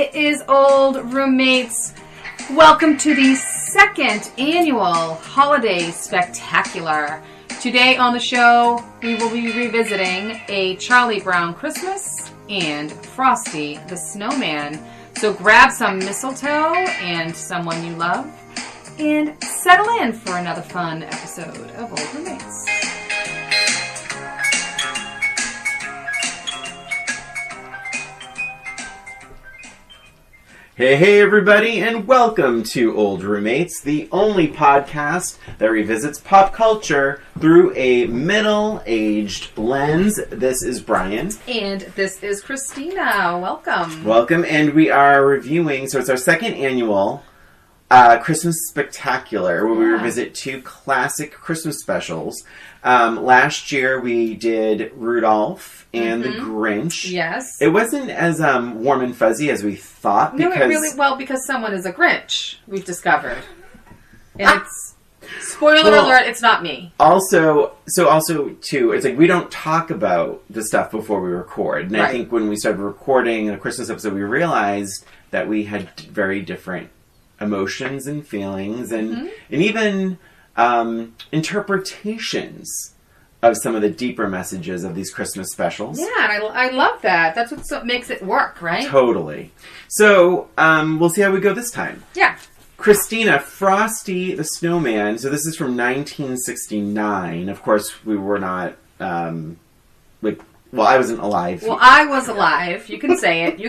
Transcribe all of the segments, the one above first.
It is Old Roommates. Welcome to the second annual Holiday Spectacular. Today on the show, we will be revisiting A Charlie Brown Christmas and Frosty the Snowman. So grab some mistletoe and someone you love and settle in for another fun episode of Old Roommates. Hey everybody, and welcome to Old Roommates, the only podcast that revisits pop culture through a middle-aged lens. This is Brian. And this is Christina. Welcome. Welcome, and we are reviewing, so it's our second annual Christmas Spectacular, where we revisit two classic Christmas specials. Last year we did Rudolph and the Grinch. Yes. It wasn't as warm and fuzzy as we thought. No, it really, because someone is a Grinch, we've discovered. And it's, spoiler alert, it's not me. Also, too, it's like we don't talk about the stuff before we record. And I think when we started recording a Christmas episode, we realized that we had very different emotions and feelings and even interpretations of some of the deeper messages of these Christmas specials. Yeah, and I love that. That's what makes it work, right? Totally. So, we'll see how we go this time. Yeah. Christina, Frosty the Snowman. So this is from 1969. Of course, we were not, I wasn't alive. Well, I was alive. You can say it.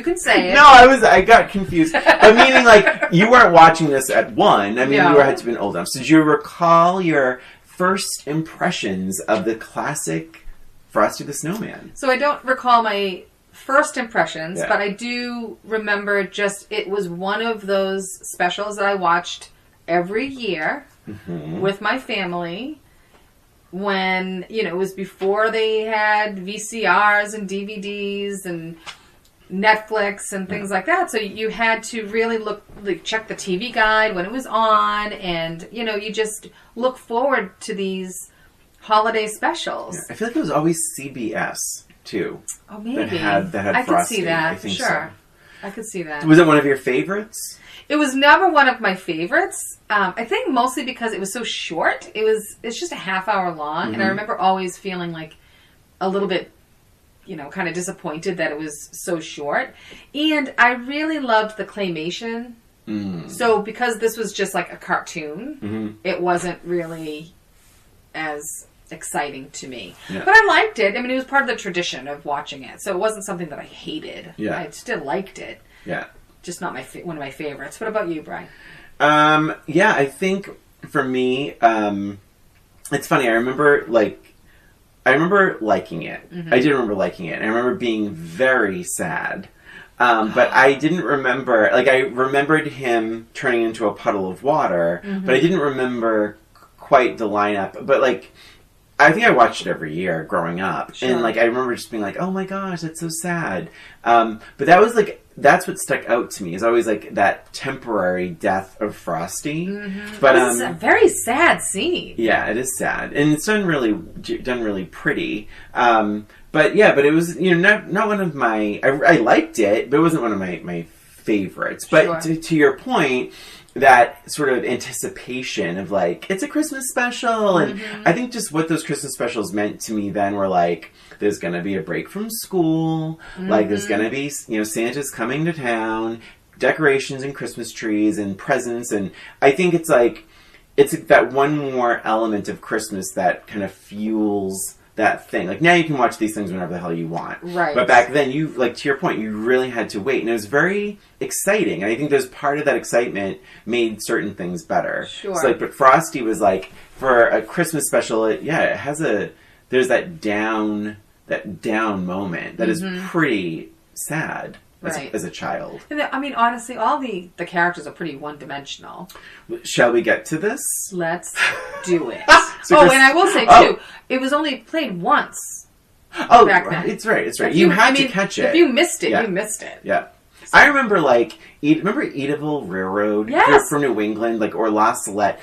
No, I got confused. But meaning, like, you weren't watching this at 1. I mean, you had to have been old enough. So did you recall your first impressions of the classic Frosty the Snowman? So I don't recall my first impressions, but I do remember it was one of those specials that I watched every year with my family when, it was before they had VCRs and DVDs and Netflix and things like that. So you had to really check the TV guide when it was on, and you just look forward to these holiday specials. Yeah, I feel like it was always CBS too. Oh, maybe that had I Frosty. could see that. I think sure, so. I could see that. Was it one of your favorites? It was never one of my favorites. I think mostly because it was so short. It's just a half hour long, and I remember always feeling like a little bit, kind of disappointed that it was so short. And I really loved the claymation. So because this was just like a cartoon, it wasn't really as exciting to me. Yeah. But I liked it. I mean, it was part of the tradition of watching it. So it wasn't something that I hated. Yeah. I still liked it. Yeah. Just not one of my favorites. What about you, Brian? I think for me, it's funny. I remember liking it. I did remember liking it. I remember being very sad. But I didn't remember, I remembered him turning into a puddle of water, but I didn't remember quite the lineup. But I think I watched it every year growing up. Sure. And I remember just being like, oh my gosh, that's so sad. But that was that's what stuck out to me, is always that temporary death of Frosty. But it's a very sad scene. Yeah, it is sad, and it's done really pretty. But it was not one of my. I liked it, but it wasn't one of my favorites. But to your point, that sort of anticipation of it's a Christmas special, and I think just what those Christmas specials meant to me then were there's gonna be a break from school, there's gonna be Santa's coming to town, decorations and Christmas trees and presents, and I think it's that one more element of Christmas that kind of fuels that thing. Now you can watch these things whenever the hell you want. Right. But back then, to your point, you really had to wait. And it was very exciting. And I think there's part of that excitement made certain things better. Sure. So, but Frosty was for a Christmas special, there's that down moment that is pretty sad. As a child. And I mean, honestly, all the characters are pretty one-dimensional. Shall we get to this? Let's do it. And I will say, too, it was only played once back then. It's right. You had to catch it. If you missed it, you missed it. Yeah. So. I remember, remember Eatable Railroad? Yes. From New England, or La Salette.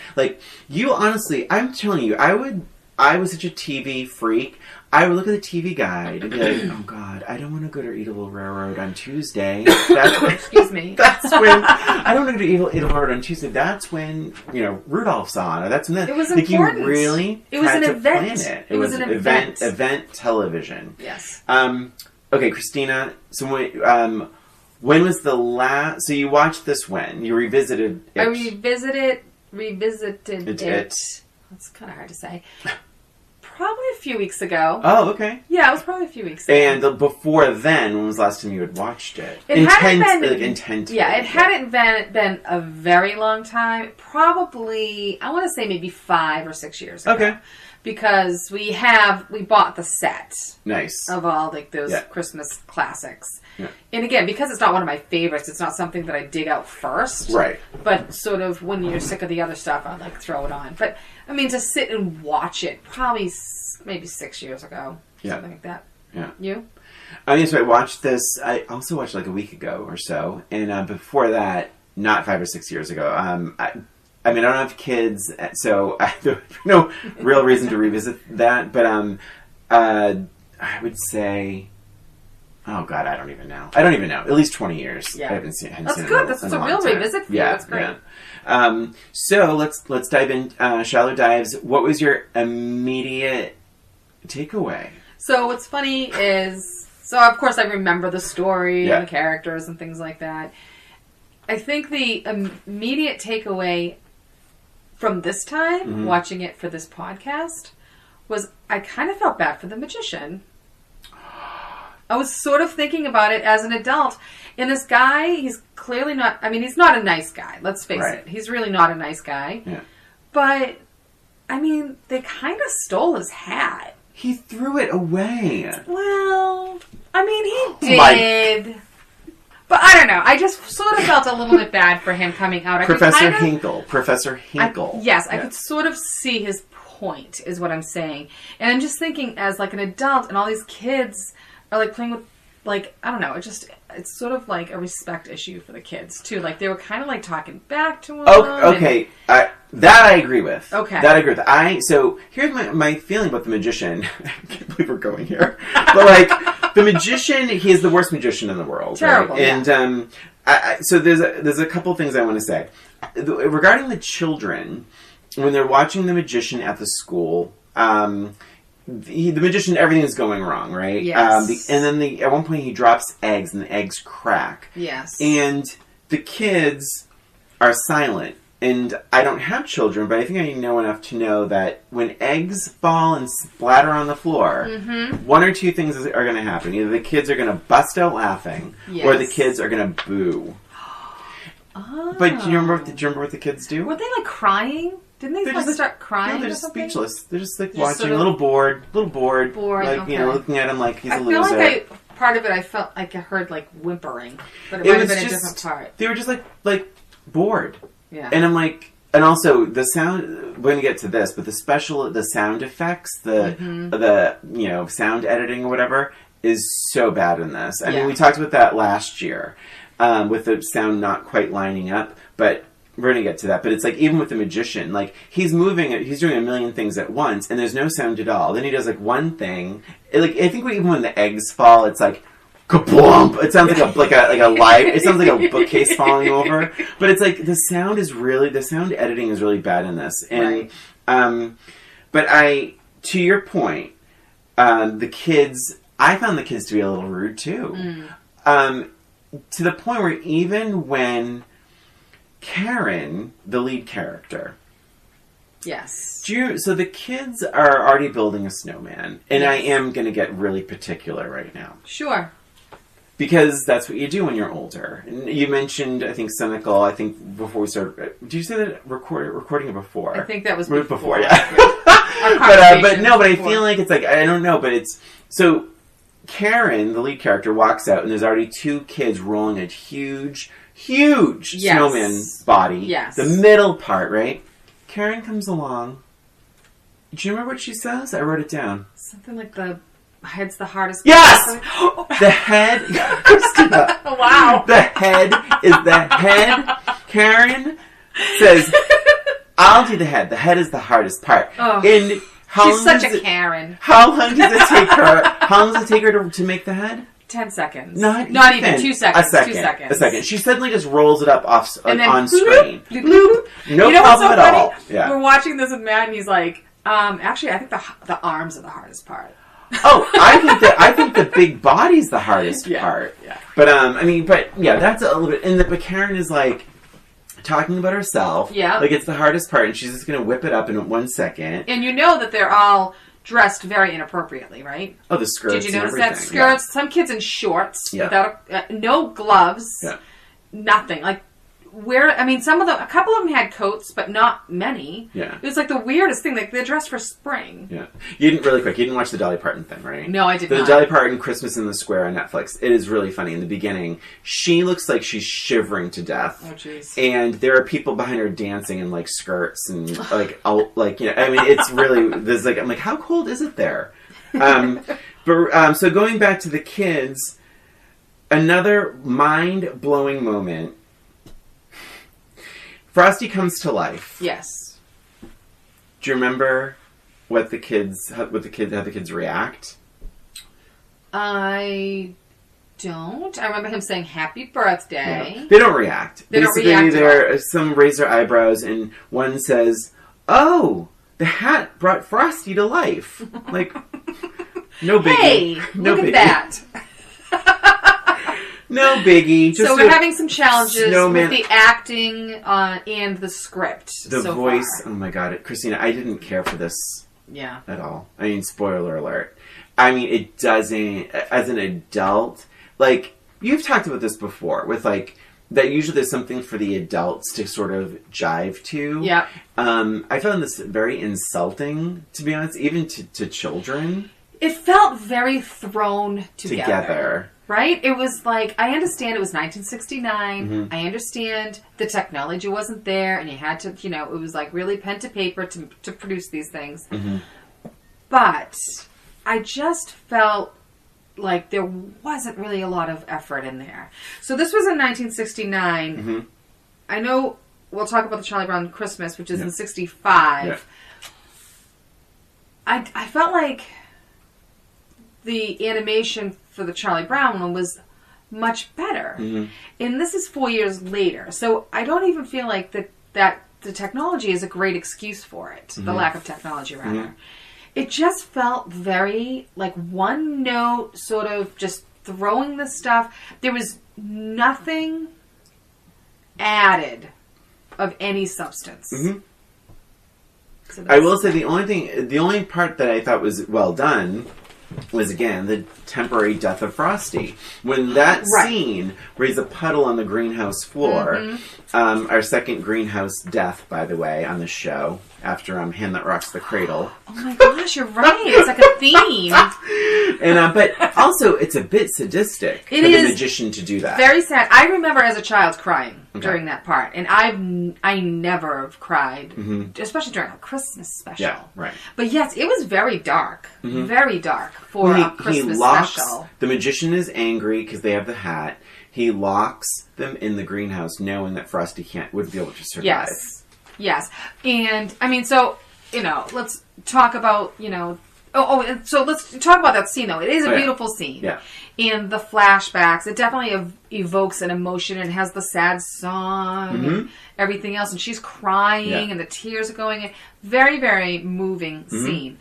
You honestly, I'm telling you, I was such a TV freak. I would look at the TV guide and be like, oh God, I don't want to go to Eatable Railroad on Tuesday. Excuse me. That's when, I don't want to go to Eatable Railroad on Tuesday. That's when, Rudolph's on. Or that's when it was important. You really it was had an to event. plan it. It was an event. Event television. Yes. Okay, Christina, so when was the last... So you watched this when? You revisited it? I revisited it. That's kind of hard to say. Probably a few weeks ago. Oh, okay. Yeah, it was probably a few weeks ago. And before then, when was the last time you had watched it? It hadn't been a very long time. Probably, I want to say maybe 5 or 6 years ago. Okay. Because we bought the set. Nice. Of all those Christmas classics. Yeah. And again, because it's not one of my favorites, it's not something that I dig out first. Right. But sort of when you're sick of the other stuff, I'd throw it on. But I mean, to sit and watch it, probably maybe 6 years ago. Yeah. Something like that. Yeah. You? So I watched this, I also watched a week ago or so. And before that, not 5 or 6 years ago, I don't have kids, so there's no real reason to revisit that. But I would say, oh God, I don't even know. At least 20 years. Yeah, I haven't seen. That's good. That's a real revisit for you. That's great. Yeah. So let's dive in. Shallow dives. What was your immediate takeaway? So what's funny is, of course I remember the story and the characters and things like that. I think the immediate takeaway from this time, watching it for this podcast, was I kind of felt bad for the magician. I was sort of thinking about it as an adult. And this guy, he's clearly not... I mean, he's not a nice guy. Let's face it. He's really not a nice guy. Yeah. But, I mean, they kind of stole his hat. He threw it away. Well, I mean, he did... But I don't know. I just sort of felt a little bit bad for him coming out. Professor Hinkle. I could sort of see his point, is what I'm saying. And I'm just thinking, as an adult, and all these kids are playing with, I don't know. It's sort of a respect issue for the kids too. They were kind of talking back to him. Okay. That I agree with. Okay. That I agree with. So here's my feeling about the magician. I can't believe we're going here. But the magician, he is the worst magician in the world. Terrible. Right? And so there's a couple things I want to say. Regarding the children, when they're watching the magician at the school, the magician, everything's going wrong, right? Yes. And then at one point he drops eggs and the eggs crack. Yes. And the kids are silent. And I don't have children, but I think I know enough to know that when eggs fall and splatter on the floor, one or two things are going to happen. Either the kids are going to bust out laughing, or the kids are going to boo. Oh. But do you remember what the kids do? Were they crying? Didn't they start crying? No, they're just something? speechless. They're just watching, a little bored, Bored, looking at him like he's a loser. I feel part of it, I felt like I heard whimpering, but it might have been a different part. They were just bored. Yeah. And I'm and also the sound, we're going to get to this, but the sound effects, the sound editing or whatever is so bad in this. I mean, we talked about that last year, with the sound not quite lining up, but we're going to get to that. But it's even with the magician, he's doing a million things at once and there's no sound at all. Then he does one thing. I think even when the eggs fall, it's kaboom! It sounds like a live. It sounds like a bookcase falling over. But it's the sound editing is really bad in this. And but to your point, the kids. I found the kids to be a little rude too. To the point where even when Karen, the lead character. Yes. So the kids are already building a snowman, and I am going to get really particular right now. Sure. Because that's what you do when you're older. And you mentioned, I think, cynical. I think before we started, did you say that recording it before? I think that was before. Yeah. But I feel like it's I don't know, but it's so. Karen, the lead character, walks out, and there's already two kids rolling a huge snowman body. Yes. The middle part, right? Karen comes along. Do you remember what she says? I wrote it down. Something like the head's the hardest. Yes! The head. Christina. Wow. The head is the head. Karen says, I'll do the head. The head is the hardest part. Oh. And She's such a Karen. How long does it take her? How long does it take her to make the head? 10 seconds. Not even 2 seconds. A second. 2 seconds. A second. She suddenly just rolls it up off and then on screen. Bloop. No problem at all. Yeah. We're watching this with Matt, and he's like, actually, I think the arms are the hardest part. Oh, I think the big body's the hardest part. Yeah. But that's a little bit. And but Karen is like talking about herself. Yeah. Like it's the hardest part, and she's just gonna whip it up in 1 second. And you know that they're all dressed very inappropriately, right? Oh, the skirts. Did you notice that? Skirts. Yeah. Some kids in shorts. Yeah. Without no gloves. Yeah. Nothing. Like. A couple of them had coats, but not many. Yeah. It was like the weirdest thing. Like, they're dressed for spring. Yeah. You didn't watch the Dolly Parton thing, right? No, I did not. The Dolly Parton Christmas in the Square on Netflix. It is really funny. In the beginning, she looks like she's shivering to death. Oh, jeez. And there are people behind her dancing in, like, skirts and, it's really, I'm like, how cold is it there? So going back to the kids, another mind-blowing moment. Frosty comes to life. Yes. Do you remember how the kids react? I don't. I remember him saying "Happy Birthday." No, they don't react. Basically, some raise their eyebrows, and one says, "Oh, the hat brought Frosty to life." Like, no biggie. Hey, look at that. No biggie. So we're having some challenges with the acting and the script. The voice. Far. Oh my god, Christina! I didn't care for this. Yeah. At all. I mean, spoiler alert. I mean, it doesn't. As an adult, like you've talked about this before, with like that. Usually, there's something for the adults to sort of jive to. Yeah. I found this very insulting, to be honest, even to children. It felt very thrown together. Right? It was like, I understand it was 1969. Mm-hmm. I understand the technology wasn't there, and you had to, it was like really pen to paper to produce these things. Mm-hmm. But I just felt like there wasn't really a lot of effort in there. So this was in 1969. Mm-hmm. I know we'll talk about the Charlie Brown Christmas, which is in 65. Yeah. I felt like the animation for the Charlie Brown one was much better. Mm-hmm. And this is 4 years later. So I don't even feel like that the technology is a great excuse for it. Mm-hmm. The lack of technology, rather. Mm-hmm. It just felt very, like, one note, sort of just throwing the stuff. There was nothing added of any substance. Mm-hmm. So I will say the only part that I thought was well done was, again, the temporary death of Frosty. When that scene where he's a puddle on the greenhouse floor, our second greenhouse death, by the way, on the show, after Hand That Rocks the Cradle. Oh my gosh, you're right. It's like a theme. And but also, it's a bit sadistic for the magician to do that. Very sad. I remember as a child crying during that part. And I never have cried, especially during a Christmas special. Yeah, right. But yes, it was very dark. Very dark for a Christmas special. The magician is angry because they have the hat. He locks them in the greenhouse knowing that Frosty wouldn't be able to survive. Yes. And, I mean, so, let's talk about, so let's talk about that scene, though. It is a beautiful scene. Yeah. And the flashbacks, it definitely evokes an emotion and has the sad song and everything else. And she's crying and the tears are going in. Very, very moving scene.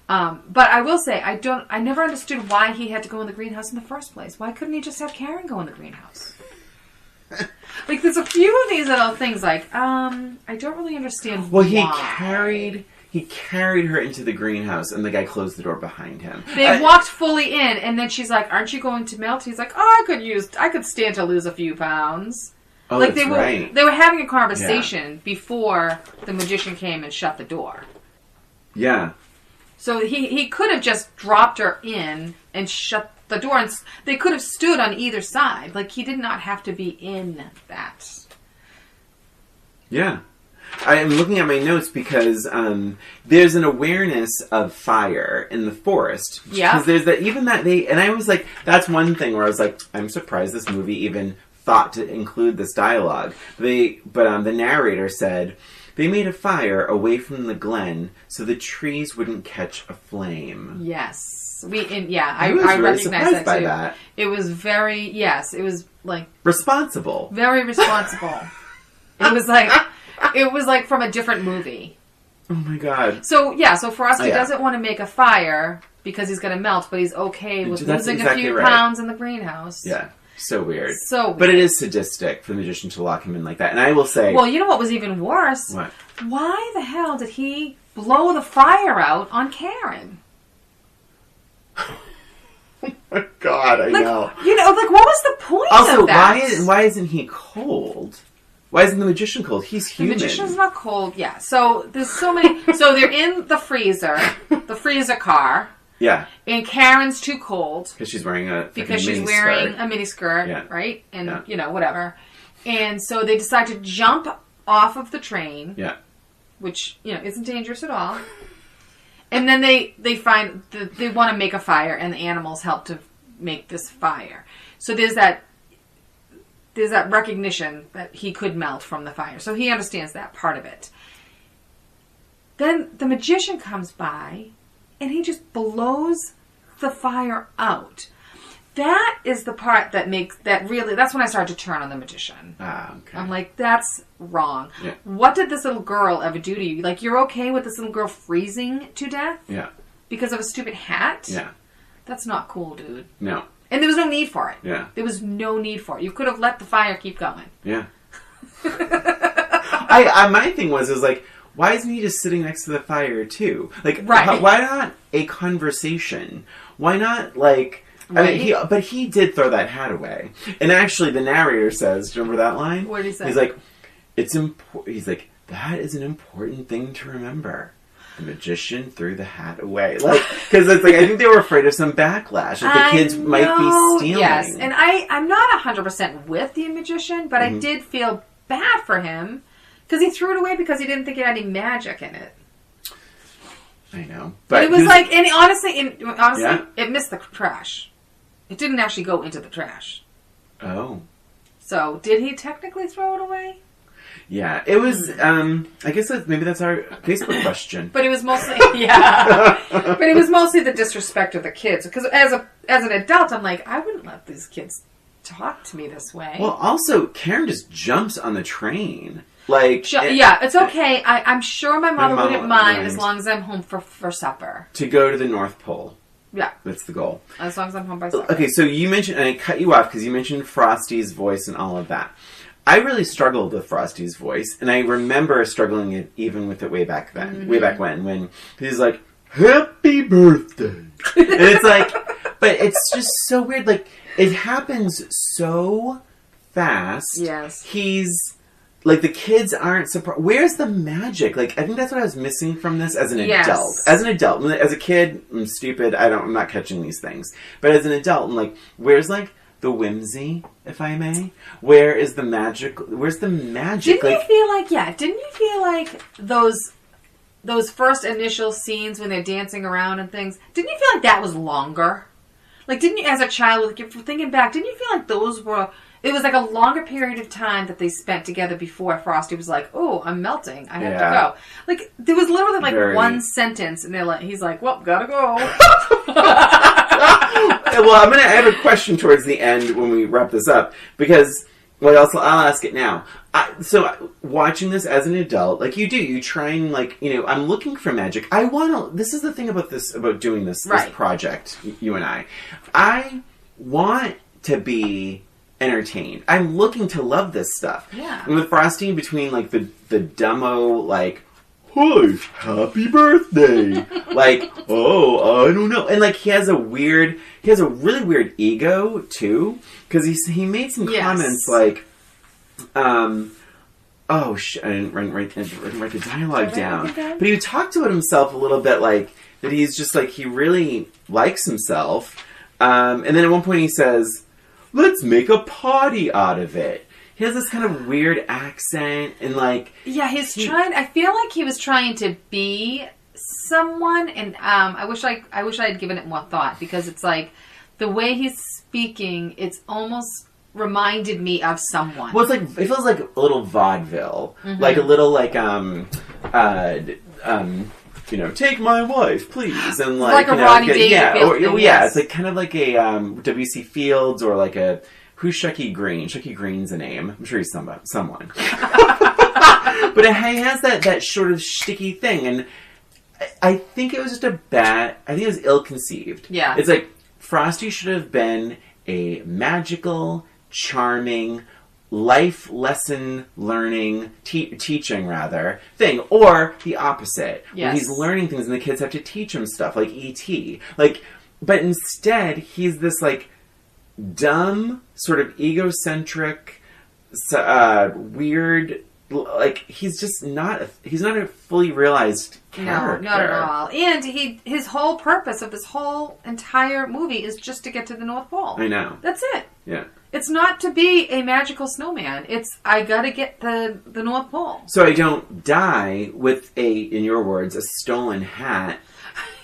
But I will say, I never understood why he had to go in the greenhouse in the first place. Why couldn't he just have Karen go in the greenhouse? Like, there's a few of these little things, like, I don't really understand why. He carried her into the greenhouse, and the guy closed the door behind him. They walked fully in, and then she's like, "Aren't you going to melt?" He's like, "Oh, I could stand to lose a few pounds." Oh, like that's right. They were having a conversation before the magician came and shut the door. Yeah. So he could have just dropped her in and shut the door, and they could have stood on either side. Like, he did not have to be in that. Yeah. I am looking at my notes because there's an awareness of fire in the forest. Yeah. Because there's that, and I was like, that's one thing where I was like, I'm surprised this movie even thought to include this dialogue. But the narrator said They made a fire away from the glen so the trees wouldn't catch a flame. Yes. I really recognize that by too. That. It was very, it was like... responsible. Very responsible. It was like from a different movie. Oh my God. So Frosty doesn't want to make a fire because he's going to melt, but he's okay with losing a few pounds in the greenhouse. Yeah. So weird. So weird. But it is sadistic for the magician to lock him in like that. And I will say... well, you know what was even worse? What? Why the hell did he blow the fire out on Karen? Oh my God, I know. You know, what was the point also, of that? Also, why isn't he cold? Why isn't the magician cold? He's human. The magician's not cold, yeah. So there's so many... so they're in the freezer car. Yeah. And Karen's too cold. Because she's wearing a mini skirt, right? And, whatever. And so they decide to jump off of the train. Yeah. Which, isn't dangerous at all. And then they find that they want to make a fire, and the animals help to make this fire. So there's that recognition that he could melt from the fire. So he understands that part of it. Then the magician comes by, and he just blows the fire out. That is the part that that's when I started to turn on the magician. Ah, okay. I'm like, that's wrong. Yeah. What did this little girl ever do to you? Like, you're okay with this little girl freezing to death? Yeah. Because of a stupid hat? Yeah. That's not cool, dude. No. And there was no need for it. Yeah. There was no need for it. You could have let the fire keep going. Yeah. My thing was like, why isn't he just sitting next to the fire too? Like, right. Why not a conversation? Why not like? Right. I mean, he did throw that hat away. And actually, the narrator says, do you remember that line? What did he say? He's like, it's important. He's like, that is an important thing to remember. The magician threw the hat away. Like, because it's like, I think they were afraid of some backlash. Like the kids might be stealing. Yes, and I'm not 100% with the magician, but I did feel bad for him because he threw it away because he didn't think it had any magic in it. I know. But it was like, and honestly, it missed the trash. It didn't actually go into the trash. Oh. So, did he technically throw it away? Yeah, it was, I guess maybe that's our Facebook question. But it was mostly, but it was mostly the disrespect of the kids. Because as an adult, I'm like, I wouldn't let these kids talk to me this way. Well, also, Karen just jumps on the train. Like, it's okay. I'm sure my mother wouldn't mind as long as I'm home for supper. To go to the North Pole. Yeah. That's the goal. As long as I'm home by supper. Okay, so you mentioned, and I cut you off because you mentioned Frosty's voice and all of that. I really struggled with Frosty's voice, and I remember struggling it even with it way back then, way back when he's like, "Happy birthday," and it's like, but it's just so weird. Like, it happens so fast. Yes. He's like, the kids aren't surprised. Where's the magic? Like, I think that's what I was missing from this as an adult. As an adult, as a kid, I'm stupid. I'm not catching these things. But as an adult, I'm like, where's like the whimsy, if I may? Where is the magic? Where's the magic? Didn't you feel like those first initial scenes when they're dancing around and things, didn't you feel like that was longer? Like, didn't you, as a child, like, thinking back, didn't you feel like those were, it was like a longer period of time that they spent together before Frosty was like, oh, I'm melting, I have to go. Like, there was literally like one sentence, and he's like, well, gotta go. Well, I have a question towards the end when we wrap this up, because, well, I'll ask it now. So, watching this as an adult, like you try and, like, I'm looking for magic. This is the thing about doing this project, you and I want to be entertained. I'm looking to love this stuff. Yeah. And with Frosty, between, like, the dumbo, like, "Hi, happy birthday." Like, oh, I don't know. And, like, he has a really weird ego, too. Because he made some comments, like, I didn't write the dialogue down. But he talked about himself a little bit, like, that he's just, like, he really likes himself. And then at one point he says, "Let's make a party out of it." He has this kind of weird accent, and like... Yeah, I feel like he was trying to be someone, and I wish I had given it more thought, because it's like, the way he's speaking, it's almost reminded me of someone. Well, it feels like a little vaudeville, like a little take my wife, please, and like a Rodney Dangerfield thing. Yeah, it's like kind of like a W.C. Fields or like a who's Shecky Green? Shecky Green's a name. I'm sure he's someone. But he has that sort of shticky thing, and I think it was just I think it was ill-conceived. Yeah. It's like Frosty should have been a magical, charming, life lesson learning, teaching rather, thing, or the opposite. Yes. Where he's learning things and the kids have to teach him stuff, like E.T. But instead, he's this, dumb, sort of egocentric, weird, he's just he's not a fully realized character. No, not at all. And his whole purpose of this whole entire movie is just to get to the North Pole. I know. That's it. Yeah. It's not to be a magical snowman. It's, I gotta get the North Pole. So I don't die with in your words, a stolen hat.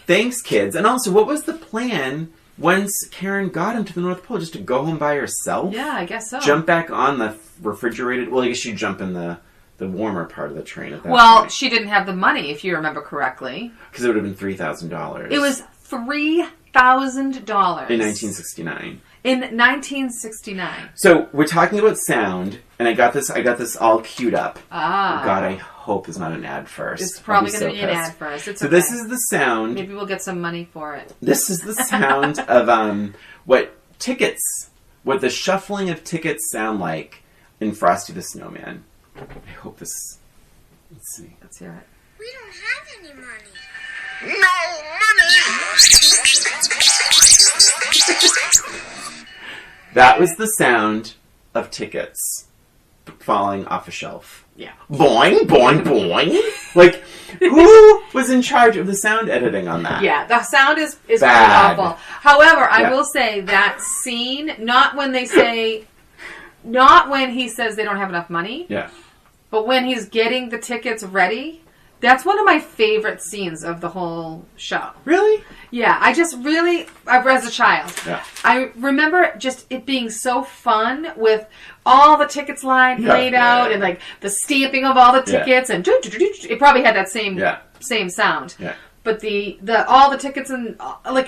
Thanks, kids. And also, what was the plan once Karen got him to the North Pole? Just to go home by herself? Yeah, I guess so. Jump back on the refrigerated... Well, I guess she'd jump in the warmer part of the train at that point. Well, she didn't have the money, if you remember correctly. Because it would have been $3,000. It was $3,000. In 1969. In 1969. So we're talking about sound, and I got this all queued up. Ah. God, I hope it's not an ad first. It's probably going to be an ad first. It's so okay. This is the sound. Maybe we'll get some money for it. This is the sound of what the shuffling of tickets sound like in Frosty the Snowman. I hope this. Let's see. Let's hear it. We don't have any money. No money! That was the sound of tickets falling off a shelf. Yeah. Boing, boing, boing. Who was in charge of the sound editing on that? Yeah, the sound is pretty Bad. awful. However, I will say that scene, not when he says they don't have enough money. Yeah. But when he's getting the tickets ready, that's one of my favorite scenes of the whole show. Really? Yeah, as a child, yeah. I remember just it being so fun with all the tickets laid out and the stamping of all the tickets and it probably had that same sound. Yeah. But all the tickets and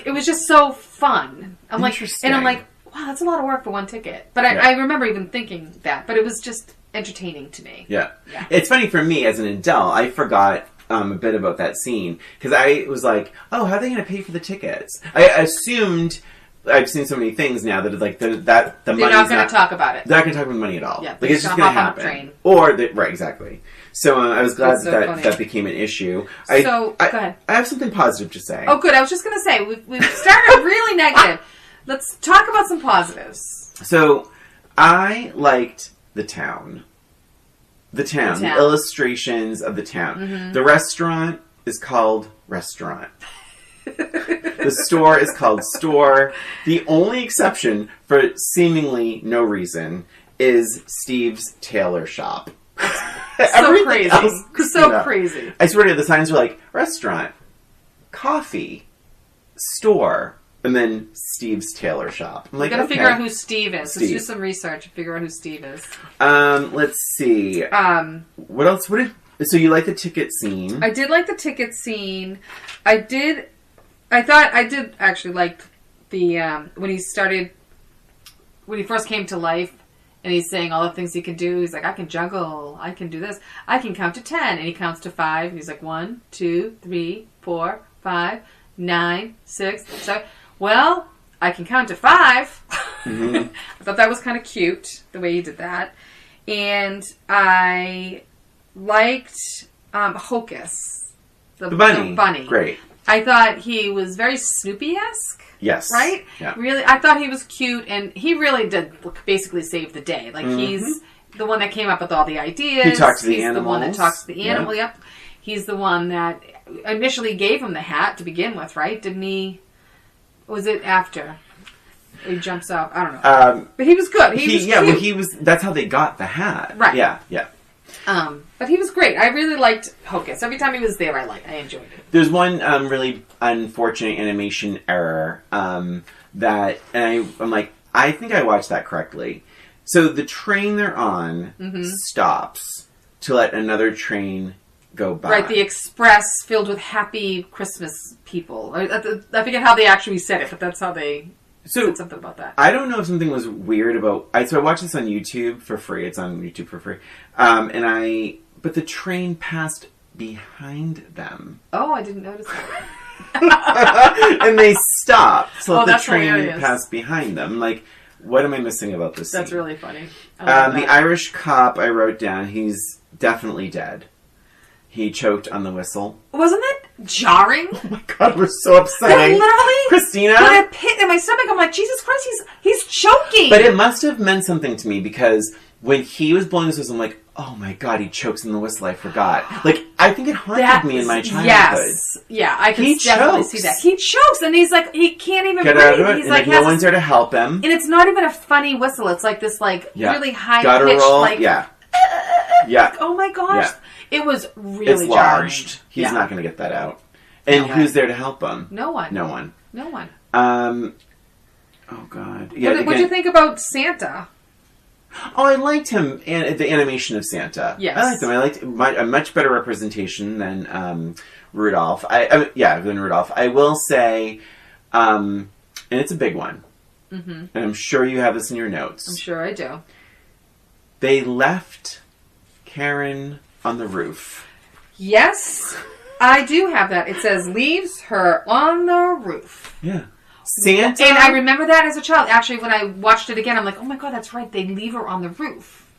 it was just so fun. I'm like, wow, that's a lot of work for one ticket. But I remember even thinking that, but it was just entertaining to me. Yeah. It's funny for me as an adult, I forgot a bit about that scene because I was like, oh, how are they going to pay for the tickets? I assumed, I've seen so many things now that the money. They're not going to talk about it. They're not going to talk about the money at all. Yeah, it's just going to happen. Right, exactly. So I was glad that became an issue. Go ahead. I have something positive to say. Oh, good. I was just going to say we've started really negative. Let's talk about some positives. So I liked the town. The illustrations of the town. Mm-hmm. The restaurant is called Restaurant. The store is called Store. The only exception, for seemingly no reason, is Steve's tailor shop. So crazy. Crazy. I swear to you, the signs were like, Restaurant, Coffee, Store, and then Steve's tailor shop. I'm like, we gotta figure out who Steve is. Let's do some research and figure out who Steve is. Let's see. What else? So you like the ticket scene? I did like the ticket scene. I thought I did actually like the when he first came to life and he's saying all the things he can do. He's like, I can juggle, I can do this, I can count to 10, and he counts to 5. He's like 1, 2, 3, 4, 5, 9, 6, 7. Well, I can count to 5. Mm-hmm. I thought that was kind of cute, the way he did that. And I liked Hocus. The bunny. Great. I thought he was very Snoopy-esque. Yes. Right? Yeah. Really, I thought he was cute, and he really did basically save the day. He's the one that came up with all the ideas. He talks to the animals. He's the one that talks to the animal, yep. He's the one that initially gave him the hat to begin with, right? Didn't he? Was it after he jumps out? I don't know. But he was good. He was cute. That's how they got the hat. Right. Yeah. But he was great. I really liked Hocus. Every time he was there, I enjoyed it. There's one really unfortunate animation error I'm like, I think I watched that correctly. So the train they're on stops to let another train go by. Right, the express filled with happy Christmas people. I forget how they actually said it, but that's how they said something about that. I don't know if something was weird about... So I watched this on YouTube for free. It's on YouTube for free. But the train passed behind them. Oh, I didn't notice that. And they stopped to let the that's train hilarious. pass behind them. Like, what am I missing about this scene? That's really funny. The Irish cop I wrote down, he's definitely dead. He choked on the whistle. Wasn't it jarring? Oh my god, it was so upsetting. Literally, Christina? put a pit in my stomach. I'm like, Jesus Christ, he's choking. But it must have meant something to me because when he was blowing his whistle, I'm like, oh my god, he chokes in the whistle, I forgot. Like, I think it haunted me in my childhood. Yes. Yeah, I can definitely see that. He chokes and he's like, he can't even breathe. Out of it. He's and like no one's there to help him. And it's not even a funny whistle. It's like this really high pitched guttural, like yeah. Oh my gosh. Yeah. It was really it's jarring. lodged. He's not going to get that out. And who's there to help him? No one. No one. No one. Oh god. Yeah. What did you think about Santa? Oh, I liked him and the animation of Santa. Yes. I liked him. I liked a much better representation than Rudolph. Than Rudolph. I will say, and it's a big one. Mm-hmm. And I'm sure you have this in your notes. I'm sure I do. They left Karen on the roof. Yes, I do have that. It says, leaves her on the roof. Yeah. Santa. And I remember that as a child. Actually, when I watched it again, I'm like, oh my god, that's right. They leave her on the roof.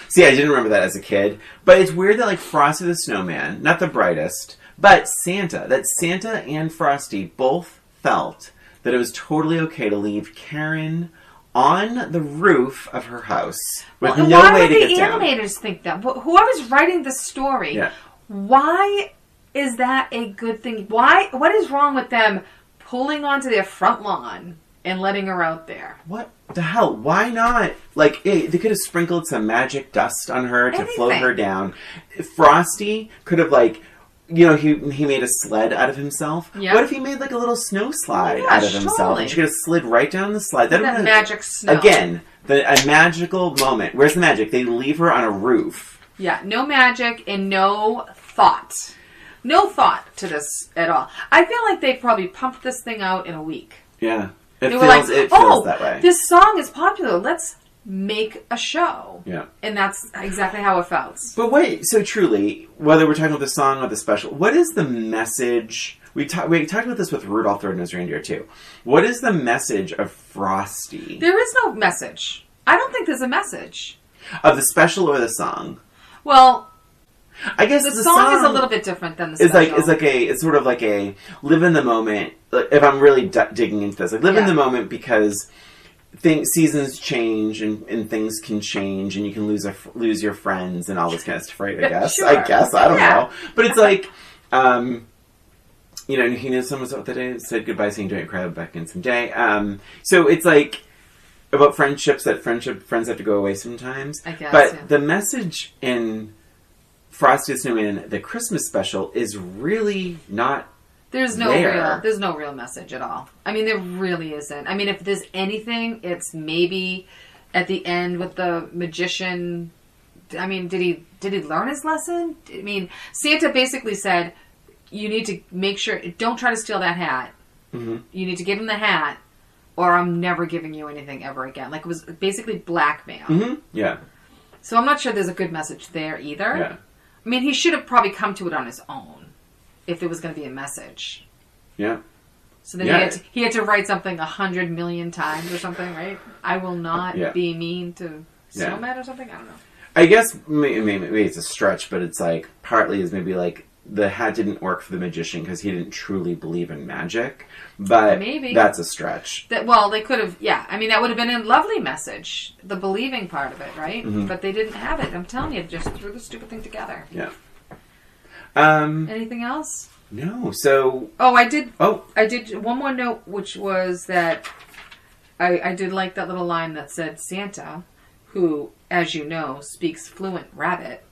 See, I didn't remember that as a kid. But it's weird that, like, Frosty the Snowman, not the brightest, but Santa and Frosty both felt that it was totally okay to leave Karen on the roof of her house with no way to get down. Why would the animators think that? Whoever's writing the story, why is that a good thing? What is wrong with them pulling onto their front lawn and letting her out there? What the hell? Why not? Like, they could have sprinkled some magic dust on her to float her down. Frosty could have, like, he made a sled out of himself. Yep. What if he made, like, a little snow slide out of himself? Totally. And she could have slid right down the slide. That magic snow. Again, a magical moment. Where's the magic? They leave her on a roof. Yeah, no magic and no thought. No thought to this at all. I feel like they probably pumped this thing out in a week. Yeah. It feels that way. This song is popular. Let's make a show. Yeah. And that's exactly how it felt. But wait, so truly, whether we're talking about the song or the special, what is the message? We talked about this with Rudolph the Red-Nosed Reindeer too. What is the message of Frosty? There is no message. I don't think there's a message. Of the special or the song? Well, I guess the song is a little bit different than the special. It's sort of like a live in the moment. If I'm really digging into this, like live in the moment because seasons change and things can change and you can lose your friends and all this kind of stuff, right? I guess. Sure. I don't know, but it's like, someone said goodbye, saying don't cry back in someday. So it's like about friendships that friends have to go away sometimes. I guess, but the message in Frosty the Snowman, the Christmas special, is really not. There's no real message at all. I mean, there really isn't. I mean, if there's anything, it's maybe at the end with the magician. I mean, did he learn his lesson? I mean, Santa basically said, you need to make sure, don't try to steal that hat. Mm-hmm. You need to give him the hat, or I'm never giving you anything ever again. Like, it was basically blackmail. Mm-hmm. Yeah. So I'm not sure there's a good message there either. Yeah. I mean, he should have probably come to it on his own if there was going to be a message. Yeah. So then he had to write something 100 million times or something, right? I will not be mean to Snowman or something? I don't know. I guess maybe it's a stretch, but it's like partly is maybe like the hat didn't work for the magician because he didn't truly believe in magic. But maybe that's a stretch. They could have, I mean, that would have been a lovely message, the believing part of it, right? Mm-hmm. But they didn't have it. I'm telling you, just threw the stupid thing together. Yeah. Anything else? No. So. I did one more note, which was that I did like that little line that said Santa, who, as you know, speaks fluent rabbit.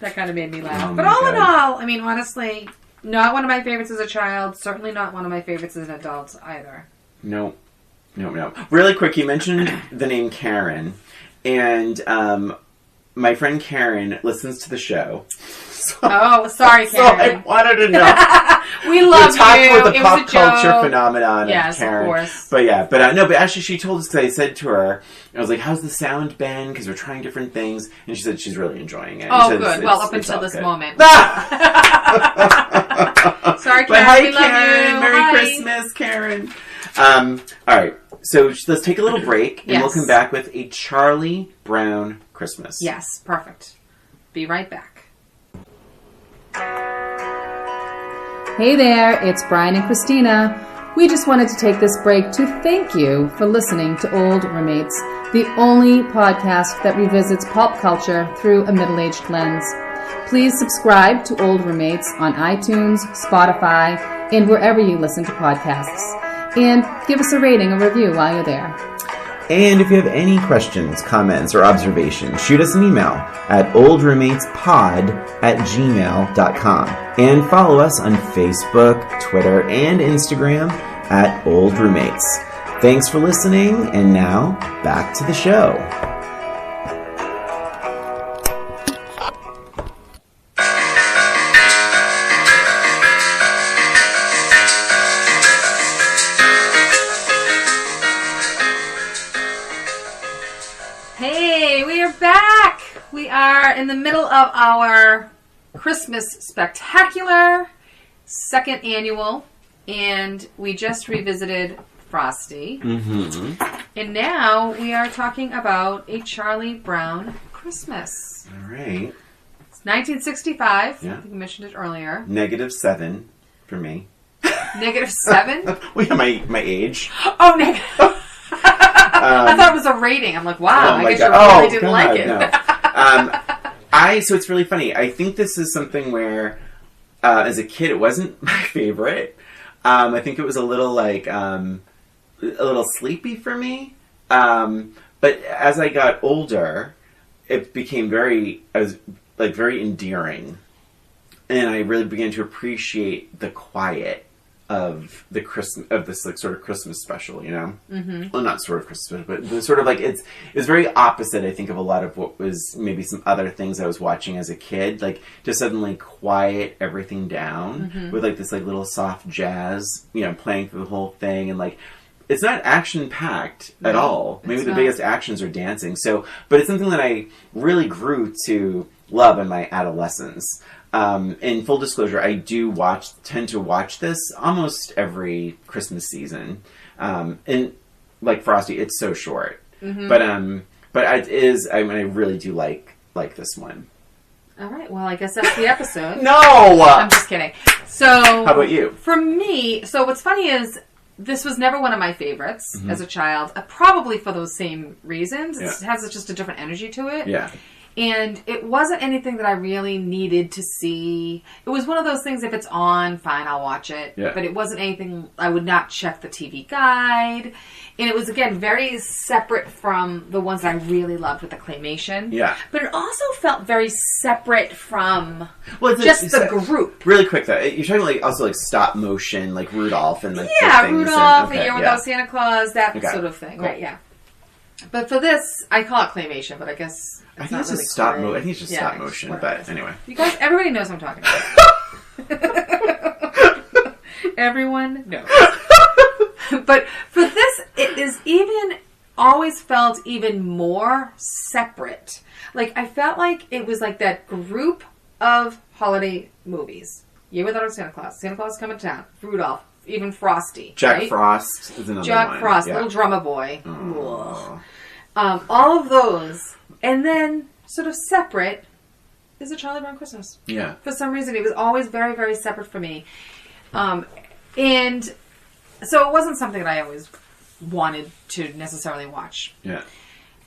That kind of made me laugh. But all in all, I mean, honestly, not one of my favorites as a child. Certainly not one of my favorites as an adult either. No. No. Really quick, you mentioned the name Karen, and my friend Karen listens to the show. Sorry, Karen. So I wanted to know. We love you. Talking you. about the pop culture phenomenon yes, of Karen. Of course. But yeah, but actually she told us, because I said to her, I was like, how's the sound been? Because we're trying different things. And she said she's really enjoying it. Oh, good. Well, up until this moment. Sorry, Karen. But hi, we love Karen. you. Merry Hi. Christmas, Karen. All right. So let's take a little break, and we'll come back with a Charlie Brown Christmas. Yes, perfect. Be right back. Hey there, it's Brian and Christina. We just wanted to take this break to thank you for listening to Old Roommates, the only podcast that revisits pop culture through a middle-aged lens. Please subscribe to Old Roommates on iTunes, Spotify, and wherever you listen to podcasts. And give us a rating or review while you're there. And if you have any questions, comments, or observations, shoot us an email at oldroommatespod@gmail.com. And follow us on Facebook, Twitter, and Instagram at Old Roommates. Thanks for listening, and now, back to the show. We are in the middle of our Christmas Spectacular, second annual, and we just revisited Frosty. Mm-hmm. And now we are talking about a Charlie Brown Christmas. All right. It's 1965. Yeah. I think we mentioned it earlier. -7 for me. -7? Well, yeah, my age. Oh, negative. I thought it was a rating. I'm like, wow, I guess you really didn't like it. No. So it's really funny. I think this is something where, as a kid, it wasn't my favorite. I think it was a little sleepy for me. But as I got older, it became very endearing. And I really began to appreciate the quiet of the this sort of Christmas special, you know? Mm-hmm. Well, not sort of Christmas, but the sort of it's very opposite, I think, of a lot of what was maybe some other things I was watching as a kid. Like, to suddenly quiet everything down with this little soft jazz, playing through the whole thing, and it's not action-packed at all. Maybe the biggest actions are dancing. So, but it's something that I really grew to love in my adolescence. In full disclosure, I do tend to watch this almost every Christmas season. And like Frosty, it's so short. Mm-hmm. But it is, I really do like this one. All right. Well, I guess that's the episode. No! I'm just kidding. So, how about you? For me, so what's funny is this was never one of my favorites as a child, probably for those same reasons. It has just a different energy to it. Yeah. And it wasn't anything that I really needed to see. It was one of those things, if it's on, fine, I'll watch it. Yeah. But it wasn't anything, I would not check the TV guide. And it was, again, very separate from the ones that I really loved with the claymation. Yeah. But it also felt very separate from the group. Really quick, though. You're talking also stop motion, like Rudolph and Rudolph, A Year Without Santa Claus, that sort of thing. Cool. Right, yeah. But for this, I call it claymation, but I guess... I think it's just stop motion. I think it's just stop motion, but anyway. You guys, everybody knows what I'm talking about. Everyone knows. But for this, it is always felt even more separate. I felt like it was like that group of holiday movies. Year Without Santa Claus, Santa Claus Coming to Town, Rudolph, even Frosty. Jack Frost is another one. Jack Frost, Little Drummer Boy. Oh. All of those. And then, sort of separate, is A Charlie Brown Christmas. Yeah. For some reason, it was always very, very separate for me. And so it wasn't something that I always wanted to necessarily watch. Yeah.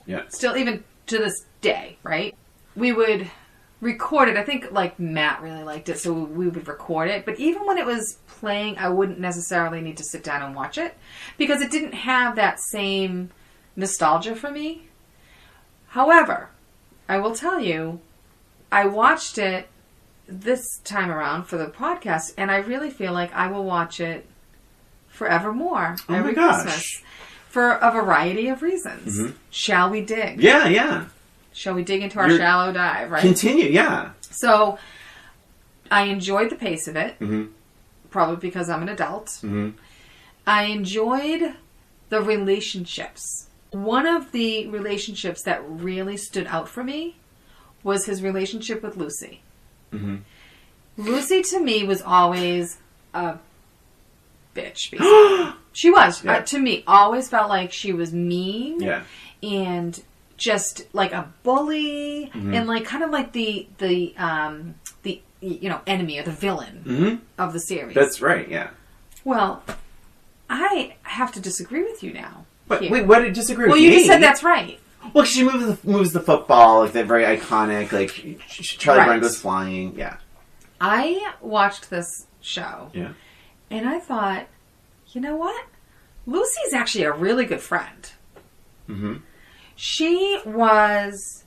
Yeah. Still, even to this day, right? We would record it. I think, Matt really liked it, so we would record it. But even when it was playing, I wouldn't necessarily need to sit down and watch it. Because it didn't have that same nostalgia for me. However, I will tell you, I watched it this time around for the podcast, and I really feel like I will watch it forevermore every Christmas. for a variety of reasons. Mm-hmm. Shall we dig? Yeah. Shall we dig into our shallow dive, right? Continue, yeah. So, I enjoyed the pace of it. Mm-hmm. Probably because I'm an adult. Mm-hmm. I enjoyed the relationships. One of the relationships that really stood out for me was his relationship with Lucy. Mm-hmm. Lucy, to me, was always a bitch, basically. She was. Yeah. To me, always felt like she was mean. Yeah. And just like a bully. Mm-hmm. And like kind of like the enemy or the villain Mm-hmm. of the series. That's right, yeah. Well, I have to disagree with you now. But here. wait, what did you disagree with Well, me? you just said that's right. Well, she moves the football, like that very iconic, like Charlie Right. Brown goes flying. Yeah. I watched this show. Yeah. And I thought, you know what? Lucy's actually a really good friend. Mm-hmm. She was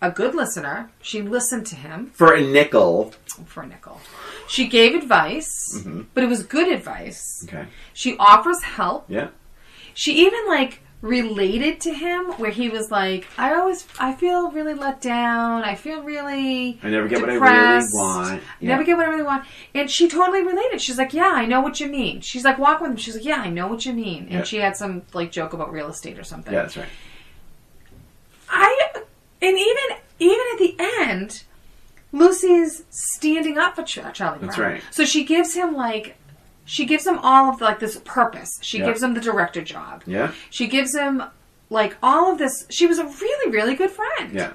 a good listener. She listened to him. For a nickel. For a nickel. She gave advice, Mm-hmm. but it was good advice. Okay. She offers help. Yeah. She even related to him where he was like, I feel really let down. I feel really I never get depressed. what I really want. Yeah. Never get what I really want. And she totally related. She's like, yeah, I know what you mean. She's like, walking with him. She's like, yeah, I know what you mean. And Yeah. she had some joke about real estate or something. Yeah, that's right. And even at the end, Lucy's standing up for Charlie Brown. That's right. So she gives him all of this purpose. She Yeah. gives him the director job. Yeah. She gives him all of this. She was a really, really good friend. Yeah.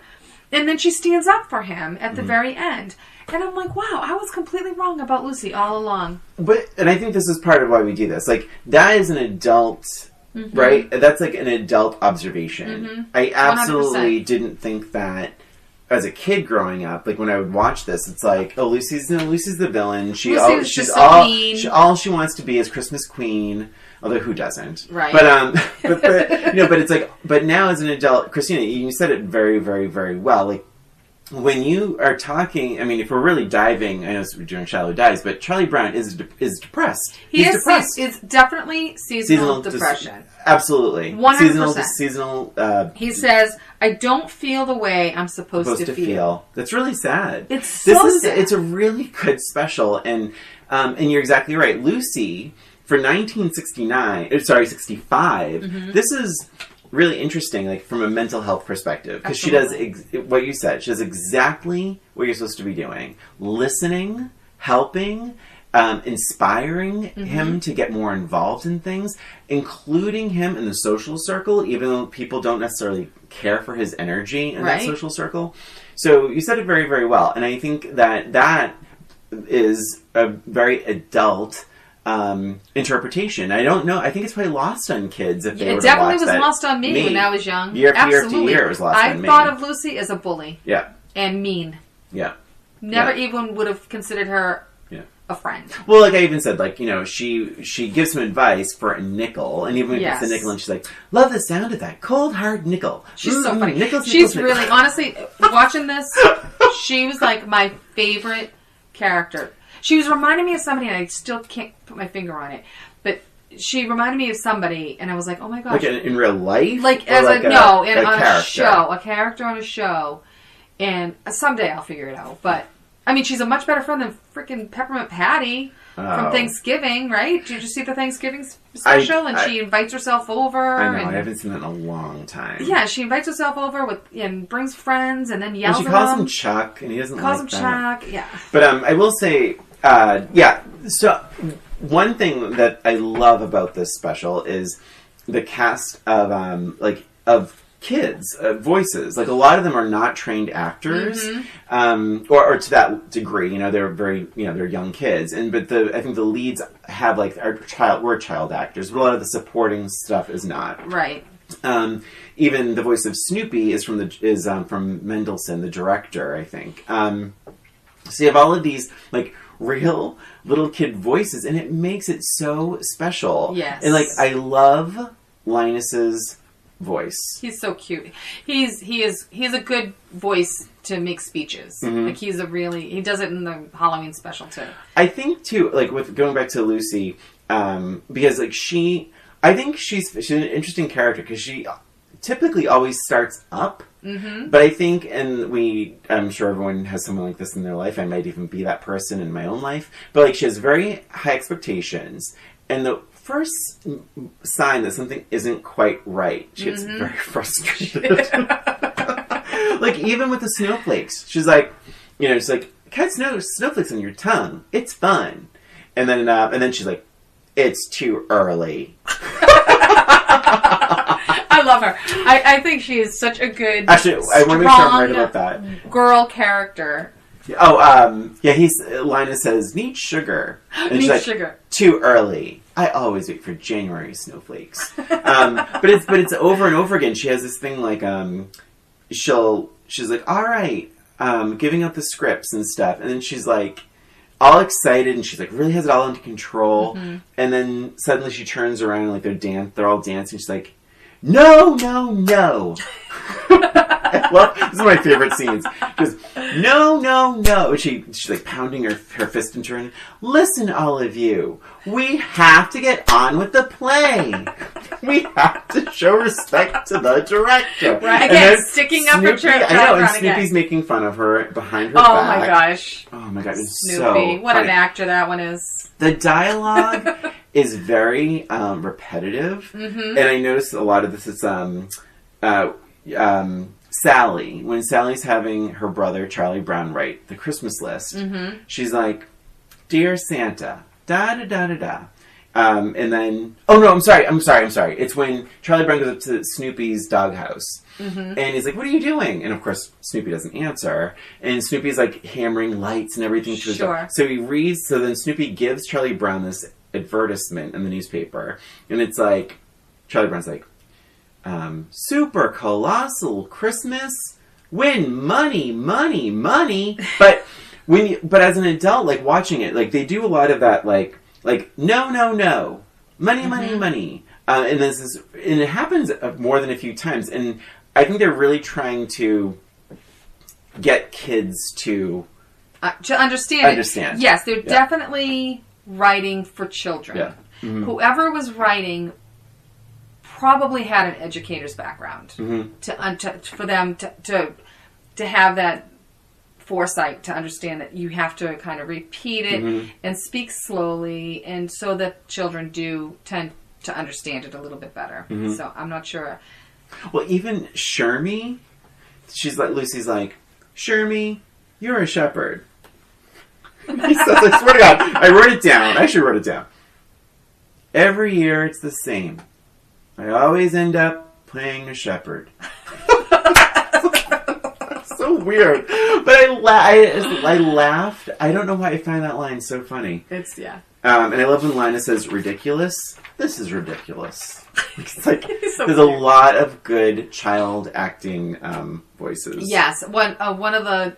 And then she stands up for him at the very end. And I'm like, wow, I was completely wrong about Lucy all along. And I think this is part of why we do this. Like, that is an adult, right? That's like an adult observation. Mm-hmm. I absolutely 100%. didn't think that as a kid growing up. Like, when I would watch this, it's like, oh, Lucy's the villain. Lucy was just so mean. All she wants to be is Christmas Queen. Although who doesn't? Right. But but it's like, but now as an adult, Christina, you said it very, very, very well. Like, when you are talking, I mean, if we're really diving, I know we're doing shallow dives, but Charlie Brown is depressed. He's depressed. It's definitely seasonal depression. Absolutely. 100%. Seasonal. He says, I don't feel the way I'm supposed to feel. That's really sad. It's so sad. It's a really good special, and you're exactly right. Lucy, for 65, this is really interesting, like, from a mental health perspective, because she does what you said. She does exactly what you're supposed to be doing: listening, helping, inspiring him to get more involved in things, including him in the social circle, even though people don't necessarily care for his energy in that social circle. So you said it very, very well, and I think that is a very adult interpretation. I don't know. I think it's probably lost on kids if they were to watch that. It definitely was lost on me when I was young. Year after year, it was lost on me. I thought of Lucy as a bully. Yeah. And mean. Yeah. Never even would have considered her a friend. Well, like I even said, like, you know, she gives him advice for a nickel, and even if it's a nickel, and she's like, love the sound of that cold, hard nickel. She's so funny. Nickels, she's nickels, really, honestly, watching this, she was like my favorite character. She was reminding me of somebody, and I still can't put my finger on it, but she reminded me of somebody, and I was like, oh my gosh. Like in real life? Like, as like on a show. A character on a show. And someday I'll figure it out. But, I mean, she's a much better friend than freaking Peppermint Patty from Thanksgiving, right? Did you see the Thanksgiving special? And she invites herself over. I know, I haven't seen that in a long time. Yeah, she invites herself over and brings friends and then yells at him. She calls him Chuck, and he doesn't like that. Calls him Chuck, yeah. But I will say, so one thing that I love about this special is the cast of kids voices. Like, a lot of them are not trained actors, or to that degree. You know, they're very, they're young kids, but I think the leads have were child actors, but a lot of the supporting stuff is not. Right. Even the voice of Snoopy is from Mendelsohn, the director, I think. So you have all of these real little kid voices, and it makes it so special. Yes. And I love Linus's voice. He's so cute. He has a good voice to make speeches. He does it in the Halloween special too. I think too, with going back to Lucy, because I think she's an interesting character because she typically always starts up. Mm-hmm. But I think, and I'm sure everyone has someone like this in their life. I might even be that person in my own life. But like, she has very high expectations, and the first sign that something isn't quite right, she gets very frustrated. Like, even with the snowflakes, she's like, she's like, cut snowflakes on your tongue. It's fun. And then she's like, it's too early. I love her. I think she is such a good, actually, I want to make sure I'm right about that. Girl character. Oh, Linus says, need sugar. And need she's like, sugar. Too early. I always wait for January snowflakes. But it's over and over again. She has this thing like, she's like, all right, giving out the scripts and stuff. And then she's like, all excited, and she's like, really has it all under control. Mm-hmm. And then suddenly she turns around and like they're all dancing. She's like, no, no, no. Well, this is one of my favorite scenes. She goes, no, no, no. She's like pounding her fist into her. Listen, all of you. We have to get on with the play. We have to show respect to the director. Right, again, sticking up her chair. I know, and Snoopy's making fun of her behind her back. Oh my gosh. Oh my god, it's Snoopy. so What funny. an actor that one is. The dialogue is very repetitive, and I noticed a lot of this is Sally. When Sally's having her brother Charlie Brown write the Christmas list, she's like, "Dear Santa, da da da da da," and then I'm sorry. It's when Charlie Brown goes up to Snoopy's doghouse, and he's like, "What are you doing?" And of course, Snoopy doesn't answer, and Snoopy's like hammering lights and everything to his dog. So he reads. So then Snoopy gives Charlie Brown this advertisement in the newspaper, and it's like Charlie Brown's like, super colossal Christmas, win money, money, money. But but as an adult, like watching it, like they do a lot of that, like no, no, no, money, money, money, and it happens more than a few times, and I think they're really trying to get kids to understand. Yes, they're definitely writing for children. Yeah. Mm-hmm. Whoever was writing probably had an educator's background for them to have that foresight to understand that you have to kind of repeat it and speak slowly, and so that children do tend to understand it a little bit better. So I'm not sure. Well, even Shermie, Lucy's like, Shermie, you're a shepherd. He says, I swear to God, I wrote it down. I actually wrote it down. Every year it's the same. I always end up playing a shepherd. So weird. But I laughed. I don't know why I find that line so funny. And I love when Linus says, ridiculous. This is ridiculous. It's like, so there's weird. A lot of good child acting voices. Yes. One of the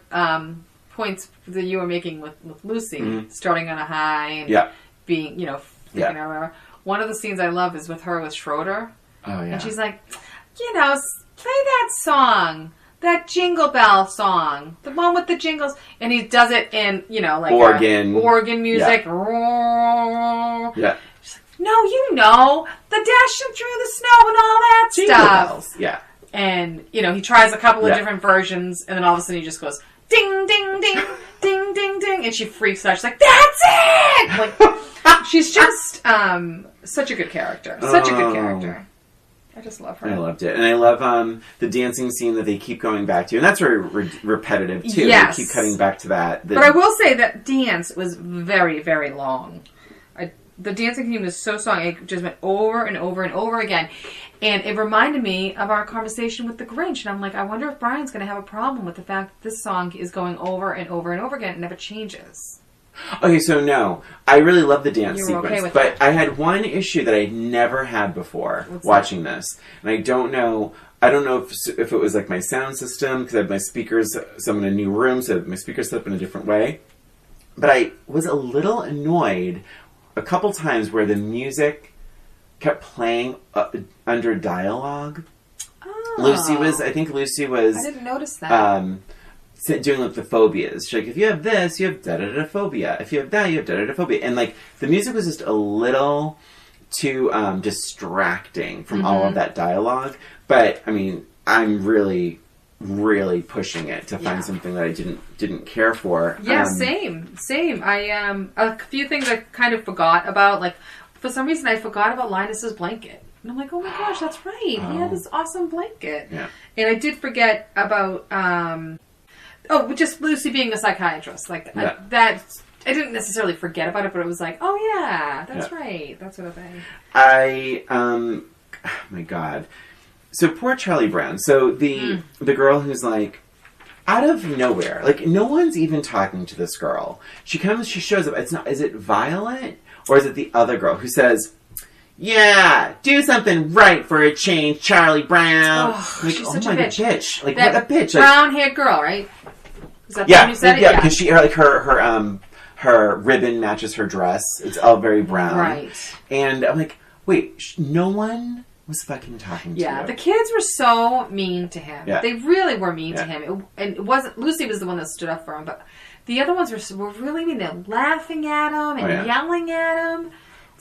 points that you were making with Lucy, starting on a high and being, freaking out or whatever. One of the scenes I love is with her with Schroeder. Oh, yeah. And she's like, play that song. That Jingle Bell song. The one with the jingles. And he does it in, like organ music. Yeah. She's like, no, the dashing through the snow and all that Jingle stuff. Bells. Yeah. And, he tries a couple of different versions, and then all of a sudden he just goes, ding, ding, ding, ding, ding, ding. And she freaks out. She's like, that's it! Like, she's just such a good character. Such a good character. I just love her. I loved it. And I love the dancing scene that they keep going back to. And that's very repetitive, too. Yes. They keep cutting back to that. But I will say that dance was very, very long. The dancing theme was so long. It just went over and over and over again. And it reminded me of our conversation with the Grinch. And I'm like, I wonder if Brian's going to have a problem with the fact that this song is going over and over and over again and never changes. Okay, so no. I really love the dance sequence. Okay with but that. I had one issue that I'd never had before watching this. And I don't know if it was like my sound system, because I have my speakers, so I'm in a new room, so my speakers set up in a different way. But I was a little annoyed a couple times where the music kept playing under dialogue. Oh. I think Lucy was... I didn't notice that. Doing like the phobias. She's like, if you have this, you have da-da-da phobia. If you have that, you have da-da-da phobia. And like, the music was just a little too distracting from all of that dialogue. But I mean, I'm really pushing it to find something that I didn't care for. Yeah, same. I a few things I kind of forgot about. Like, for some reason, I forgot about Linus's blanket. And I'm like, oh my gosh, that's right. He had this awesome blanket. Yeah. And I did forget about, just Lucy being a psychiatrist. Like, I didn't necessarily forget about it, but it was like, oh yeah, that's right. That sort of thing. Oh my God. So poor Charlie Brown. So the girl who's like, out of nowhere, like, no one's even talking to this girl. She shows up. Is it Violet? Or is it the other girl who says, yeah, do something right for a change, Charlie Brown. Oh, like, she's such a bitch. Like, what a bitch. Like, brown-haired girl, right? Is that the one who said it? Yeah, because she, like, her ribbon matches her dress. It's all very brown. Right. And I'm like, wait, no one was fucking talking to you. Yeah, the kids were so mean to him. Yeah. They really were mean to him. And it wasn't, Lucy was the one that stood up for him, but the other ones were really mean. They're laughing at him and yelling at him.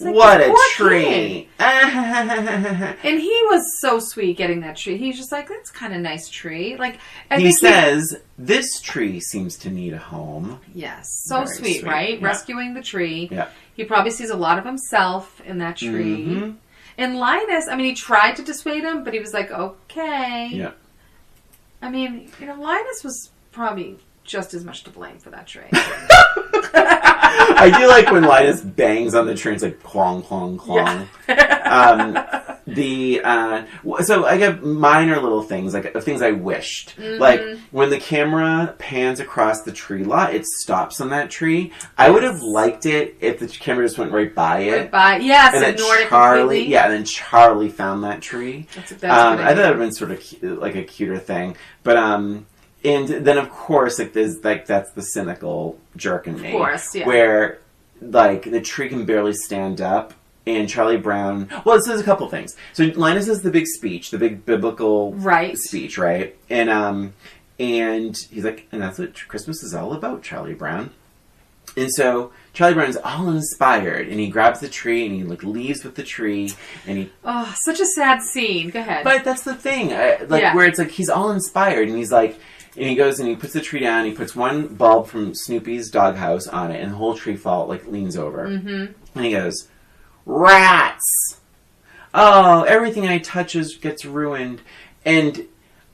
Like, what a tree! And he was so sweet getting that tree. He's just like, that's kind of nice tree. Like, he says, this tree seems to need a home. Yes, so sweet, right? Yeah. Rescuing the tree. Yeah. He probably sees a lot of himself in that tree. Mm-hmm. And Linus, I mean, he tried to dissuade him, but he was like, okay. Yeah. I mean, Linus was probably just as much to blame for that tree. I do like when Linus bangs on the tree. It's like clong, clong, clong. Yeah. So I have minor little things, like things I wished. Mm-hmm. Like when the camera pans across the tree lot, it stops on that tree. Yes. I would have liked it if the camera just went right by it. Right by, yes, and then Charlie, and then Charlie found that tree. That's a good idea. I thought it would have been sort of like a cuter thing, but and then, of course, like there's like that's the cynical jerk in me. Of course, yeah. Where like the tree can barely stand up, and Charlie Brown. Well, it says a couple things. So Linus has the big speech, the big biblical speech, right? And he's like, and that's what Christmas is all about, Charlie Brown. And so Charlie Brown's all inspired, and he grabs the tree, and he like leaves with the tree, and he. Oh, such a sad scene. Go ahead. But that's the thing, where it's like he's all inspired, and he's like. And he goes and he puts the tree down. He puts one bulb from Snoopy's doghouse on it, and the whole tree leans over. Mm-hmm. And he goes, "Rats! Oh, everything I touch gets ruined." And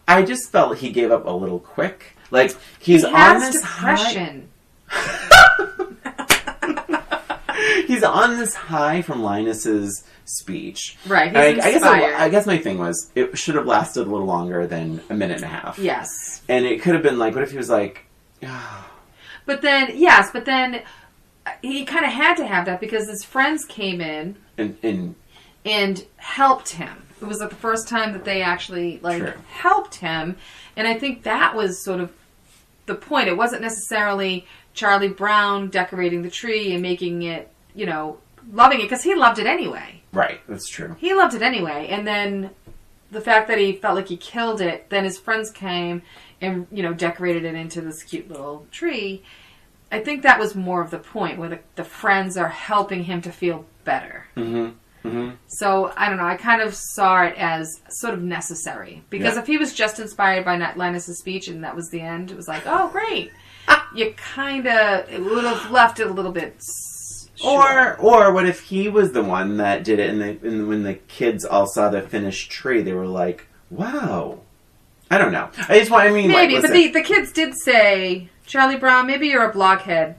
I just felt he gave up a little quick. Like he's on this depression. He's on this high from Linus's speech. Right. He's inspired. I guess my thing was it should have lasted a little longer than a minute and a half. Yes. And it could have been like, what if he was like, oh. But then he kind of had to have that because his friends came in and helped him. It was like the first time that they actually helped him. And I think that was sort of the point. It wasn't necessarily Charlie Brown decorating the tree and making it, loving it, because he loved it anyway. Right, that's true. He loved it anyway. And then the fact that he felt like he killed it, then his friends came and, decorated it into this cute little tree. I think that was more of the point, where the friends are helping him to feel better. Mm-hmm. Mm-hmm. So, I don't know, I kind of saw it as sort of necessary. Because if he was just inspired by Linus' speech and that was the end, it was like, oh, great. You kind of, it would have left it a little bit short. Or what if he was the one that did it, and when the kids all saw the finished tree, they were like, wow. I don't know. Maybe, but the kids did say, Charlie Brown, maybe you're a blockhead.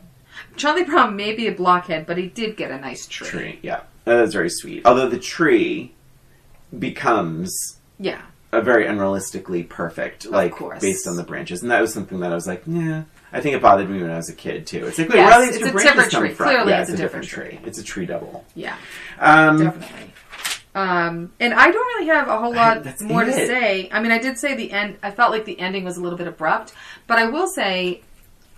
Charlie Brown may be a blockhead, but he did get a nice tree. Yeah. That's very sweet. Although the tree becomes a very unrealistically perfect, based on the branches. And that was something that I was like, yeah. I think it bothered me when I was a kid, too. It's like, wait, where are these two branches coming from? Clearly, it's a different tree. It's a tree double. Yeah. Definitely. And I don't really have a whole lot more to say. I mean, I did say the end. I felt like the ending was a little bit abrupt. But I will say,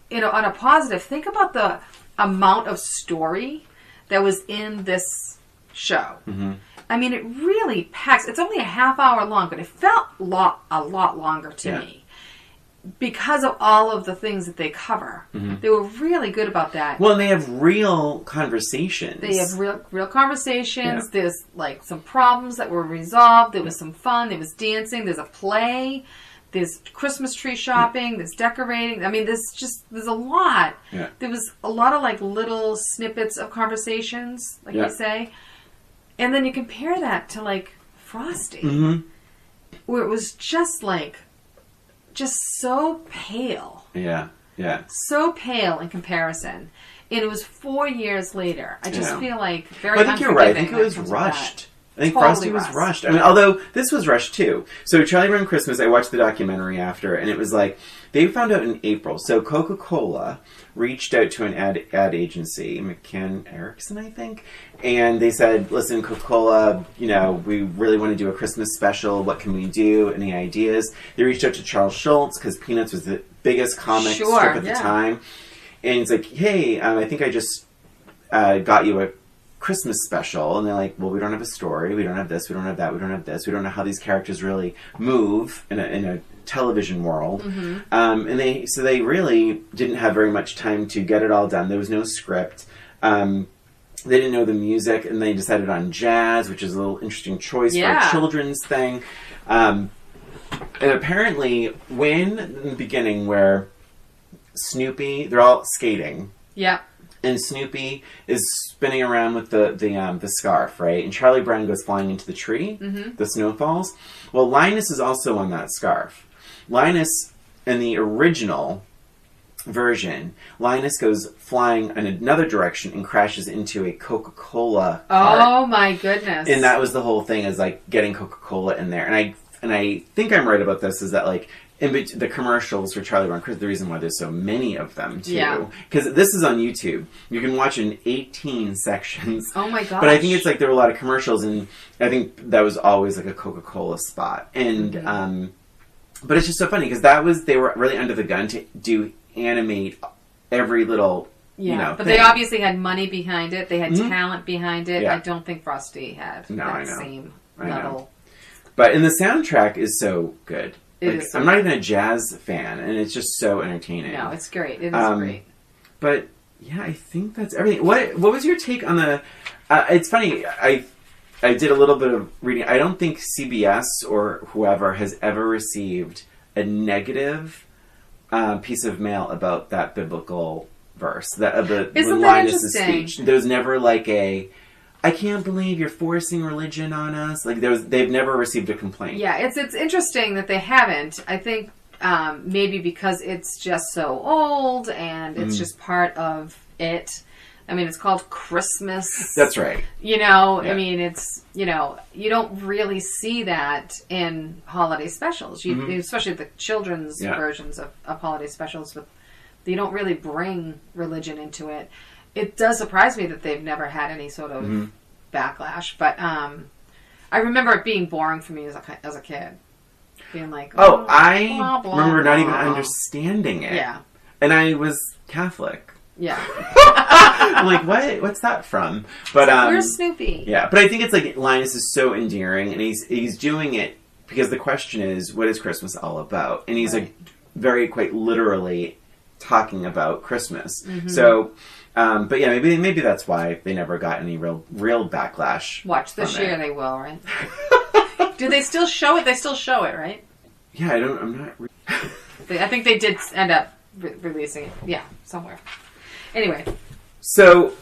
on a positive, think about the amount of story that was in this show. Mm-hmm. I mean, it really packs. It's only a half hour long, but it felt a lot longer to me. because of all of the things that they cover. They were really good about that. Well, and they have real conversations. They have real conversations. Yeah. There's like some problems that were resolved. There was some fun. There was dancing. There's a play. There's Christmas tree shopping. There's decorating. I mean, there's a lot. Yeah. There was a lot of like little snippets of conversations, like you say. And then you compare that to like Frosty, where it was just so pale. Yeah, yeah. So pale in comparison. And it was 4 years later. I just feel like very I think you're right. I think it was rushed. I think Frosty was rushed. I mean, although this was rushed too. So Charlie Brown Christmas, I watched the documentary after, and it was like, they found out in April. So Coca-Cola reached out to an ad agency, McCann Erickson, I think, and they said, listen, Coca-Cola, we really want to do a Christmas special. What can we do? Any ideas? They reached out to Charles Schultz, because Peanuts was the biggest comic strip at the time. And he's like, hey, I think I just got you a Christmas special. And they're like, well, we don't have a story. We don't have this. We don't have that. We don't have this. We don't know how these characters really move in a television world. And they really didn't have very much time to get it all done. There was no script. They didn't know the music, and they decided on jazz, which is a little interesting choice for a children's thing. And apparently, in the beginning, where Snoopy, they're all skating. Yeah. And Snoopy is spinning around with the scarf, right? And Charlie Brown goes flying into the tree, the snow falls. Well, Linus is also on that scarf. Linus, in the original version, Linus goes flying in another direction and crashes into a Coca-Cola cart. Oh my goodness. And that was the whole thing, is like getting Coca-Cola in there. And I think I'm right about this, is that like the commercials for Charlie Brown Christmas, the reason why there's so many of them too, because this is on YouTube. You can watch it in 18 sections. Oh my gosh. But I think it's like there were a lot of commercials, and I think that was always like a Coca-Cola spot. And but it's just so funny, because they were really under the gun to animate every little but thing. They obviously had money behind it. They had talent behind it. I don't think Frosty had that same level. But the soundtrack is so good. I'm not even a jazz fan, and it's just so entertaining. No, it's great. It is great. But yeah, I think that's everything. What was your take on the? It's funny. I did a little bit of reading. I don't think CBS or whoever has ever received a negative piece of mail about that biblical verse. The Linus' speech. There was never like I can't believe you're forcing religion on us. Like they've never received a complaint. Yeah, it's interesting that they haven't. I think maybe because it's just so old and it's just part of it. I mean, it's called Christmas. That's right. I mean, it's you don't really see that in holiday specials. Especially the children's versions of holiday specials. You don't really bring religion into it. It does surprise me that they've never had any sort of backlash, but I remember it being boring for me as a kid, being like, I blah, blah, remember blah. not even understanding it. Yeah, and I was Catholic. Yeah, I'm like, what's that from? But where's Snoopy? Yeah, but I think it's like Linus is so endearing, and he's doing it because the question is, what is Christmas all about? And he's like very quite literally talking about Christmas. So, but yeah, maybe that's why they never got any real backlash. Watch this year, they will, right? Do they still show it? They still show it, right? Yeah, I'm not. I think they did end up releasing it. Yeah, somewhere. Anyway, so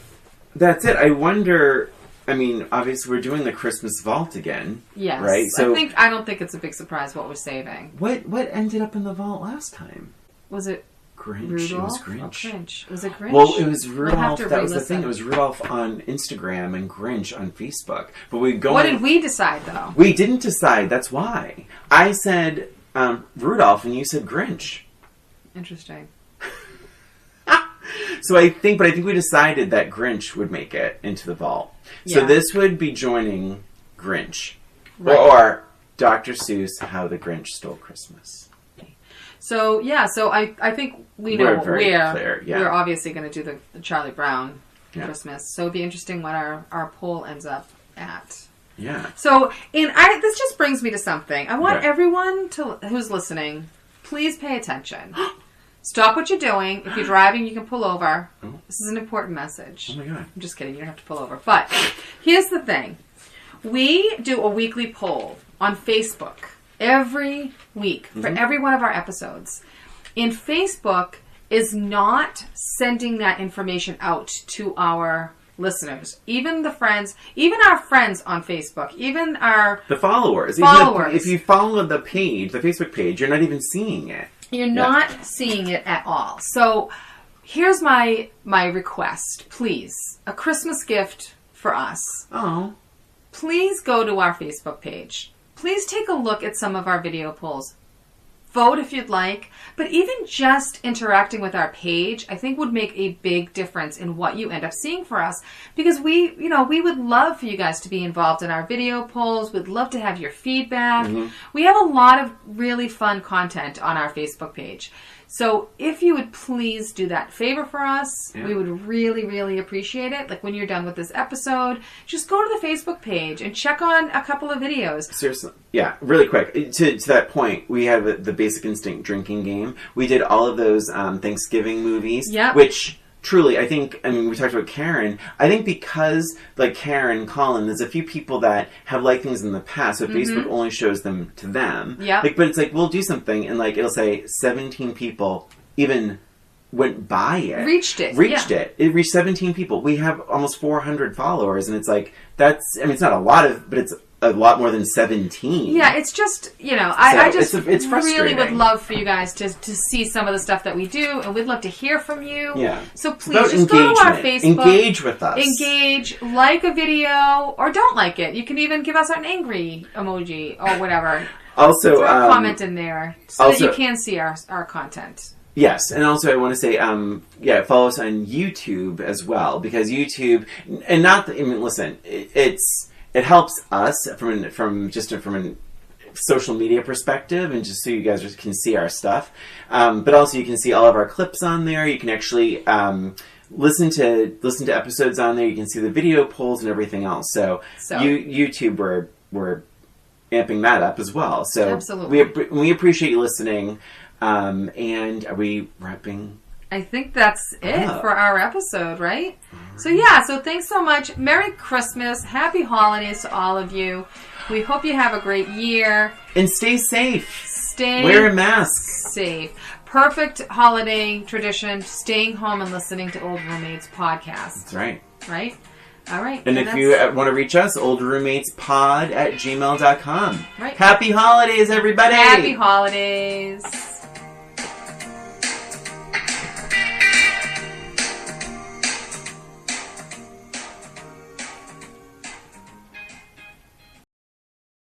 that's it. I wonder. I mean, obviously, we're doing the Christmas vault again. Yes, right. So I don't think it's a big surprise what we're saving. What ended up in the vault last time? Was it Grinch? Rudolph? It was Grinch. Oh, Grinch. Was it Grinch? Well, it was Rudolph. That was the thing. It was Rudolph on Instagram and Grinch on Facebook. But what did we decide, though? We didn't decide. That's why. I said Rudolph, and you said Grinch. Interesting. So I think we decided that Grinch would make it into the vault. Yeah. So this would be joining Grinch. Right. Or Dr. Seuss, How the Grinch Stole Christmas. So, yeah, I think we know we're obviously going to do the Charlie Brown Christmas. So it'd be interesting what our poll ends up at. Yeah. So, this just brings me to something. I want everyone who's listening please pay attention. Stop what you're doing. If you're driving, you can pull over. Oh. This is an important message. Oh my God. I'm just kidding. You don't have to pull over. But here's the thing. We do a weekly poll on Facebook every week for every one of our episodes. And Facebook is not sending that information out to our listeners, even the friends, even our friends on Facebook, even the followers. Even if you follow the page, the Facebook page, you're not even seeing it. You're not seeing it at all. So here's my request, please. A Christmas gift for us. Oh. Please go to our Facebook page. Please take a look at some of our video polls. Vote if you'd like. But even just interacting with our page, I think would make a big difference in what you end up seeing for us. Because we would love for you guys to be involved in our video polls. We'd love to have your feedback. We have a lot of really fun content on our Facebook page. So if you would please do that favor for us, we would really, really appreciate it. Like when you're done with this episode, just go to the Facebook page and check on a couple of videos. Seriously. Yeah, really quick. To that point, we have the Basic Instinct drinking game. We did all of those Thanksgiving movies, which... Truly, I think, we talked about Karen. I think because, like Karen, Colin, there's a few people that have liked things in the past, so Facebook only shows them to them. Yeah. But it's like, we'll do something, and it'll say 17 people even went by it. Reached it. It reached 17 people. We have almost 400 followers, and it's like, it's not a lot but it's a lot more than 17. Yeah, it's just, I just it's really would love for you guys to see some of the stuff that we do, and we'd love to hear from you. Yeah. So please, just go to our Facebook. Engage with us. Engage, like a video, or don't like it. You can even give us an angry emoji or whatever. Also, throw a comment in there so that you can see our content. Yes, and also I want to say, follow us on YouTube as well, because YouTube, and listen, it helps us from a social media perspective, and just so you guys can see our stuff. But also you can see all of our clips on there. You can actually listen to episodes on there. You can see the video polls and everything else. So YouTube, we're amping that up as well. So absolutely, we appreciate you listening. And are we wrapping? I think that's it for our episode, right? So thanks so much. Merry Christmas. Happy holidays to all of you. We hope you have a great year. And stay safe. Wear a mask. Safe. Perfect holiday tradition, staying home and listening to Old Roommates podcast. That's right. Right? All right. And if you want to reach us, oldroommatespod@gmail.com. Right. Happy holidays, everybody. Happy holidays.